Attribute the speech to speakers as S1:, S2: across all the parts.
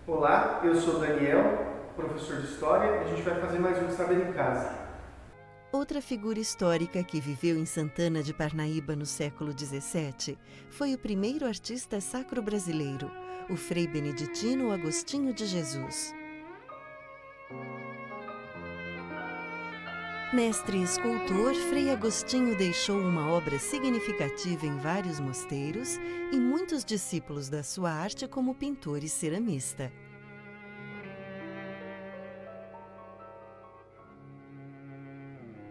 S1: Olá, eu sou Daniel, professor de História, e a gente vai fazer mais um Saber em Casa.
S2: Outra figura histórica que viveu em Santana de Parnaíba no século XVII foi o primeiro artista sacro brasileiro, o Frei Beneditino Agostinho de Jesus. Mestre e escultor, Frei Agostinho deixou uma obra significativa em vários mosteiros e muitos discípulos da sua arte como pintor e ceramista.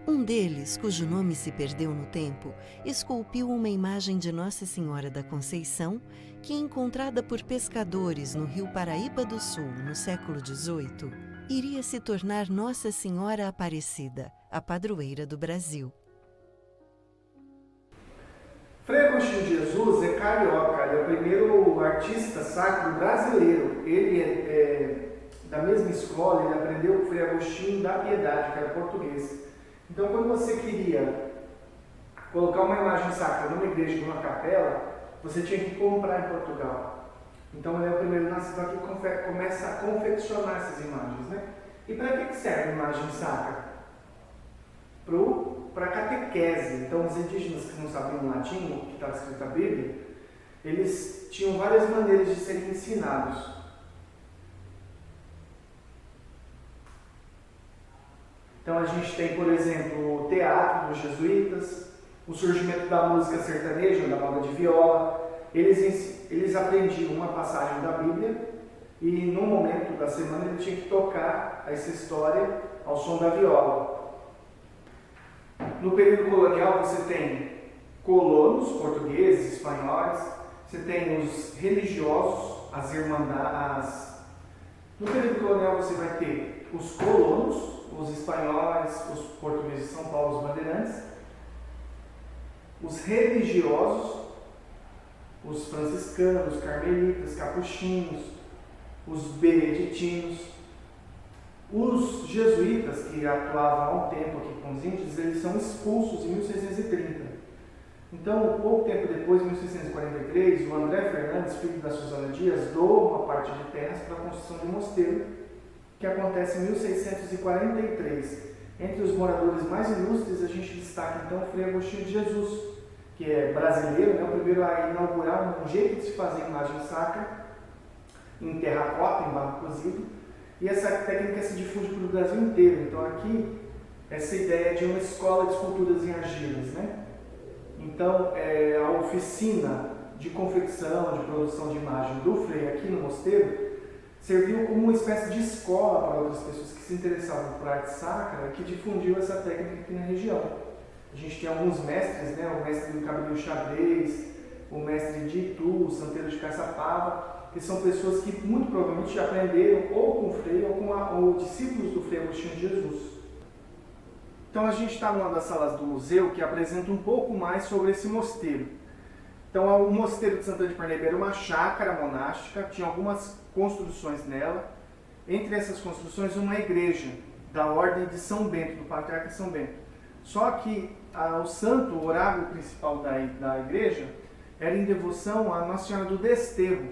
S2: Um deles, cujo nome se perdeu no tempo, esculpiu uma imagem de Nossa Senhora da Conceição, que, encontrada por pescadores no rio Paraíba do Sul no século XVIII, iria se tornar Nossa Senhora Aparecida, a padroeira do Brasil.
S1: Frei Agostinho de Jesus é carioca, ele é o primeiro artista sacro brasileiro. Ele é da mesma escola, ele aprendeu com o Frei Agostinho da Piedade, que era português. Então, quando você queria colocar uma imagem sacra numa igreja, numa capela, você tinha que comprar em Portugal. Então, ele é o primeiro nascido que começa a confeccionar essas imagens, né? E para que serve a imagem sacra? Para catequese. Então, os indígenas que não sabiam latim, o que estava escrito na Bíblia, eles tinham várias maneiras de serem ensinados. Então a gente tem, por exemplo, o teatro dos jesuítas, o surgimento da música sertaneja, da moda de viola. Eles aprendiam uma passagem da Bíblia e num momento da semana ele tinha que tocar essa história ao som da viola. No período colonial você tem colonos, portugueses, espanhóis, você tem os religiosos, as irmandades. No período colonial você vai ter os colonos, os espanhóis, os portugueses de São Paulo, os bandeirantes, os religiosos, os franciscanos, os carmelitas, capuchinhos, os beneditinos, os jesuítas, que atuavam há um tempo aqui com os índios, eles são expulsos em 1630. Então, pouco tempo depois, em 1643, o André Fernandes, filho da Susana Dias, doa uma parte de terras para a construção de um mosteiro, que acontece em 1643. Entre os moradores mais ilustres, a gente destaca então o Frei Agostinho de Jesus, que é brasileiro, né, o primeiro a inaugurar um jeito de se fazer imagem sacra, em terracota, em barro cozido, e essa técnica se difunde pelo Brasil inteiro. Então aqui, essa ideia de uma escola de esculturas em argilas, né? Então, a oficina de confecção, de produção de imagem do Frei aqui no mosteiro, serviu como uma espécie de escola para outras pessoas que se interessavam por arte sacra, que difundiu essa técnica aqui na região. A gente tem alguns mestres, né? O mestre do cabelo xadrez, o mestre de Itu, o santeiro de Caçapava, que são pessoas que muito provavelmente já aprenderam ou com o Frei ou com os discípulos do Frei Agostinho de Jesus. Então a gente está numa das salas do museu que apresenta um pouco mais sobre esse mosteiro. Então, o mosteiro de Santana de Parnaíba era uma chácara monástica, tinha algumas construções nela. Entre essas construções, uma igreja da ordem de São Bento, do patriarca São Bento. Só que o santo, o oráculo principal da igreja, era em devoção à Nossa Senhora do Desterro.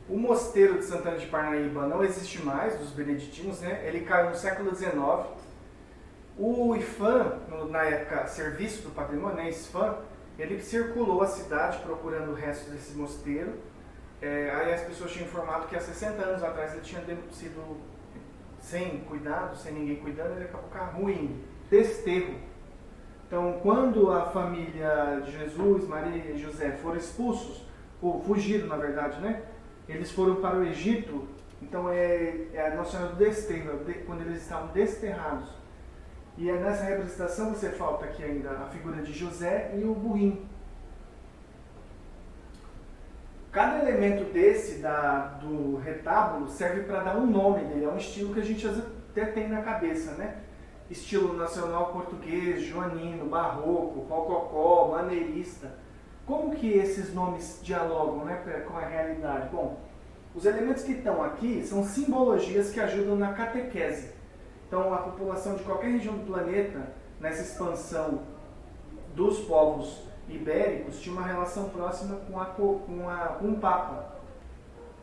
S1: O mosteiro de Santana de Parnaíba não existe mais, dos beneditinos, né? Ele caiu no século XIX. O IPHAN, na época, Serviço do Patrimônio, né? ISPHAN, ele circulou a cidade procurando o resto desse mosteiro. Aí as pessoas tinham informado que há 60 anos atrás ele tinha sido sem cuidado, sem ninguém cuidando, ele acabou ruindo, desterro. Então, quando a família de Jesus, Maria e José foram expulsos, ou fugiram na verdade, né? Eles foram para o Egito. Então é a Nossa Senhora do Desterro, quando eles estavam desterrados. E nessa representação você falta aqui ainda a figura de José e o burrinho. Cada elemento desse do retábulo serve para dar um nome dele, é um estilo que a gente até tem na cabeça, né? Estilo nacional português, joanino, barroco, rococó, maneirista. Como que esses nomes dialogam, né, com a realidade? Bom, os elementos que estão aqui são simbologias que ajudam na catequese. Então, a população de qualquer região do planeta, nessa expansão dos povos ibéricos, tinha uma relação próxima com o Papa.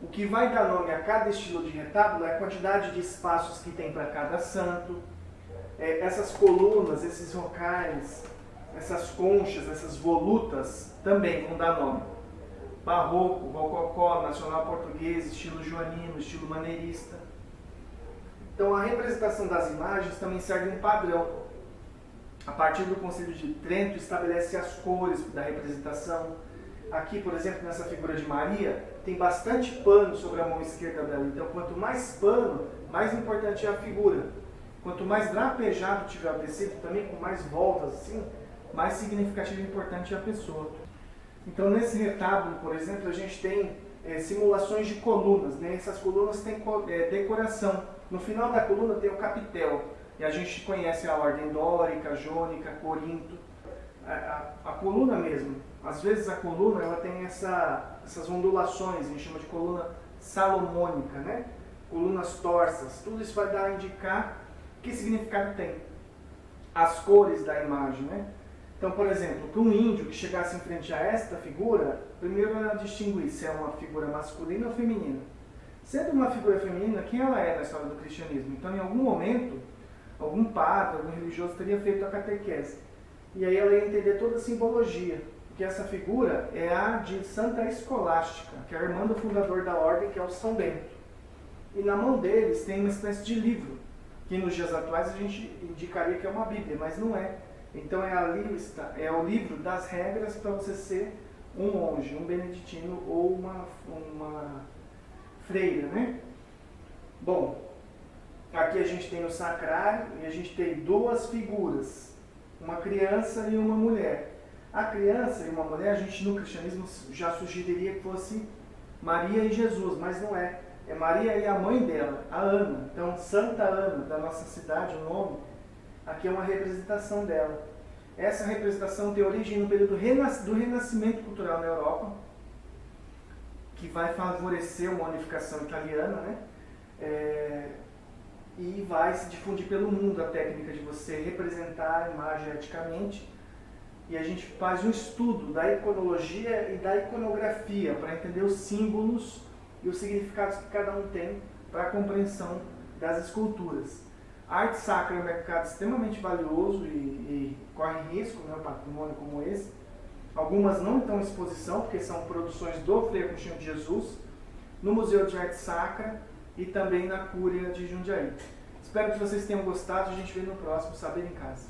S1: O que vai dar nome a cada estilo de retábulo é a quantidade de espaços que tem para cada santo. Essas colunas, esses rocais, essas conchas, essas volutas também vão dar nome. Barroco, rococó, nacional português, estilo joanino, estilo maneirista. Então a representação das imagens também segue um padrão. A partir do Concílio de Trento estabelece as cores da representação. Aqui, por exemplo, nessa figura de Maria, tem bastante pano sobre a mão esquerda dela. Então, quanto mais pano, mais importante é a figura. Quanto mais drapejado tiver o tecido, também com mais voltas, assim, mais significativo e importante é a pessoa. Então, nesse retábulo, por exemplo, a gente tem simulações de colunas, né? Essas colunas têm decoração. No final da coluna tem o capitel. E a gente conhece a ordem dórica, jônica, corinto. A coluna mesmo. Às vezes a coluna ela tem essas ondulações, a gente chama de coluna salomônica, né? Colunas torsas. Tudo isso vai dar a indicar que significado tem. As cores da imagem, né? Então, por exemplo, para um índio que chegasse em frente a esta figura, primeiro era distinguir se é uma figura masculina ou feminina. Sendo uma figura feminina, quem ela é na história do cristianismo? Então, em algum momento, algum padre, algum religioso teria feito a catequese. E aí ela ia entender toda a simbologia, porque essa figura é a de Santa Escolástica, que é a irmã do fundador da ordem, que é o São Bento. E na mão deles tem uma espécie de livro, que nos dias atuais a gente indicaria que é uma Bíblia, mas não é. Então é o livro das regras para você ser um monge, um beneditino ou uma freira, né? Bom, aqui a gente tem o sacrário e a gente tem duas figuras, uma criança e uma mulher. A criança e uma mulher, a gente no cristianismo já sugeriria que fosse Maria e Jesus, mas não é. É Maria e a mãe dela, a Ana. Então, Santa Ana, da nossa cidade, o nome, aqui é uma representação dela. Essa representação tem origem no período do Renascimento cultural na Europa, que vai favorecer uma unificação italiana, né? E vai se difundir pelo mundo a técnica de você representar a imagem eticamente. E a gente faz um estudo da iconologia e da iconografia para entender os símbolos e os significados que cada um tem para a compreensão das esculturas. A arte sacra é um mercado extremamente valioso e corre risco, né, um patrimônio como esse. Algumas não estão em exposição, porque são produções do Frei Agostinho de Jesus, no Museu de Arte Sacra e também na Cúria de Jundiaí. Espero que vocês tenham gostado. A gente vê no próximo Saber em Casa.